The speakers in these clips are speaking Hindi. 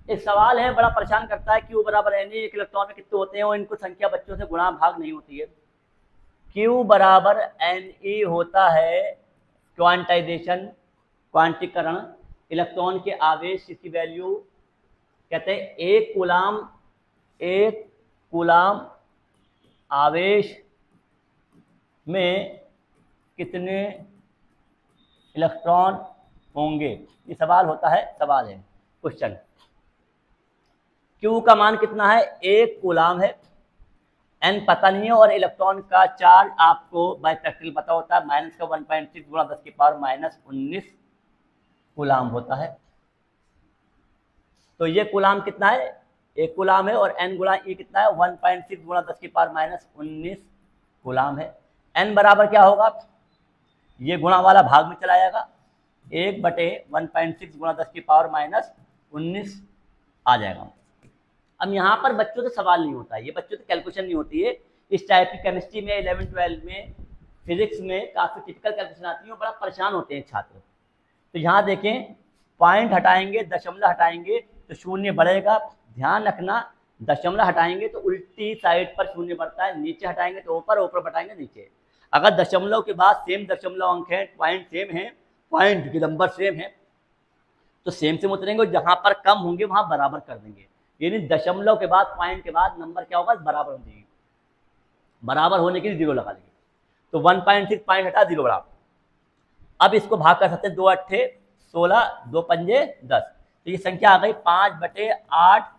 एक सवाल है बड़ा परेशान करता है, क्यू बराबर एन ई, एक इलेक्ट्रॉन में कितने होते हैं और इनको संख्या बच्चों से गुणा भाग नहीं होती है। क्यू बराबर एन ई होता है क्वांटाइजेशन, क्वांटीकरण, इलेक्ट्रॉन के आवेश की वैल्यू कहते हैं एक कूलाम आवेश में कितने इलेक्ट्रॉन होंगे, ये सवाल होता है, सवाल है क्वेश्चन। क्यू का मान कितना है, एक कूलाम है, एन पता नहीं है और इलेक्ट्रॉन का चार्ज आपको बाय प्रैक्टिकल पता होता है, माइनस का 1.6 गुणा 10 की पावर माइनस 19 कूलाम होता है। तो ये कूलाम कितना है, एक कूलाम है और एन गुणा ई कितना है, 1.6 गुणा 10 की पावर माइनस 19 कूलाम है। एन बराबर क्या होगा, ये गुणा वाला भाग में चला जाएगा, 1/1.6 गुणा 10 की पावर माइनस 19 आ जाएगा। अब यहाँ पर बच्चों से सवाल नहीं होता है, ये बच्चों से कैलकुलेशन नहीं होती है। इस टाइप की केमिस्ट्री में 11-12 में, फिजिक्स में काफ़ी टिपिकल कैलकुलेशन आती है और बड़ा परेशान होते हैं छात्र। तो यहाँ देखें, पॉइंट हटाएंगे, दशमलव हटाएंगे तो शून्य बढ़ेगा। ध्यान रखना, दशमलव हटाएंगे तो उल्टी साइड पर शून्य बढ़ता है, नीचे हटाएंगे तो ऊपर, ऊपर बढ़ाएंगे नीचे। अगर दशमलव के बाद सेम दशमलव अंक है, पॉइंट सेम है, पॉइंट के नंबर सेम है, तो सेम से उतरेंगे और जहाँ पर कम होंगे वहाँ बराबर कर देंगे। यानी दशमलव के बाद, पॉइंट के बाद नंबर क्या होगा, बराबर हो जाएगी। बराबर होने के लिए 0 लगा लेंगे, तो 1.6 पॉइंट हटा 0 बराबर। अब इसको भाग कर सकते हैं, 2 अट्ठे 16, 2 पंजे 10, तो ये संख्या आ गई 5/8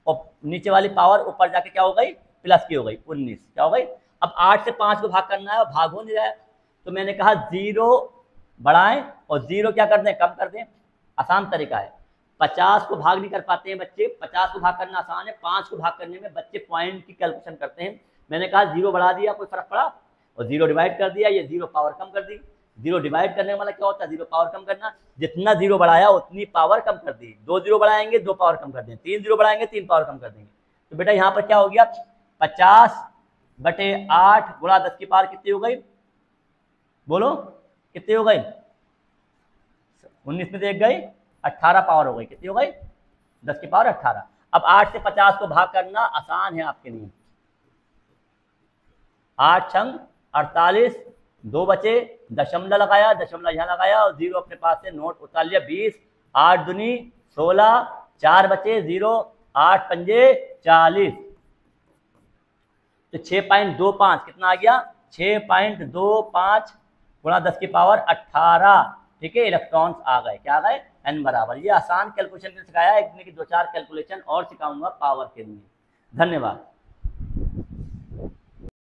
और नीचे वाली पावर ऊपर जाके क्या हो गई, प्लस की हो गई 19, क्या हो गई। अब 8 से 5 को भाग करना है और भाग हो नहीं रहा है, तो मैंने कहा 0 बढ़ाएं और 0 क्या कर दें, कम कर दें। आसान तरीका है, 50 को भाग नहीं कर पाते हैं बच्चे, 50 को भाग करना आसान है, 5 को भाग करने में बच्चे पॉइंट की कैलकुलेशन करते हैं। मैंने कहा 0 बढ़ा दिया, कोई फर्क पड़ा, और 0 डिवाइड कर दिया, ये 0 पावर कम कर दी। 0 डिवाइड करने वाला क्या होता है, 0 पावर कम करना। जितना 0 बढ़ाया उतनी पावर कम कर दी। 2 0 बढ़ाएंगे 2 पावर कम कर देंगे, 3 0 बढ़ाएंगे 3 पावर कम कर देंगे। तो बेटा यहाँ पर क्या हो गया, 50/8 गुणा 10 की पावर कितनी हो गई, बोलो कितनी हो गई, 19 में से 1 गई, 18 पावर हो गई। कितनी हो गई, 10 की पावर 18। अब 8 से 50 को भाग करना आसान है आपके लिए। 8 छंग 48, 2 बचे, दशमलव लगाया, दशमलव यहाँ लगाया और 0 अपने पास से नोट उतार लिया, 20, 8 दूनी 16, 4 बचे 0, 8 पंजे 40, तो 6.25 कितना आ गया, 6.25 गुणा 10 की पावर 18। ठीक है, इलेक्ट्रॉन्स आ गए, क्या आ गए, एन बराबर। ये आसान कैलकुलेशन सिखाया है, इसमें कि 2-4 कैलकुलेशन और सिखाऊंगा पावर के लिए। धन्यवाद।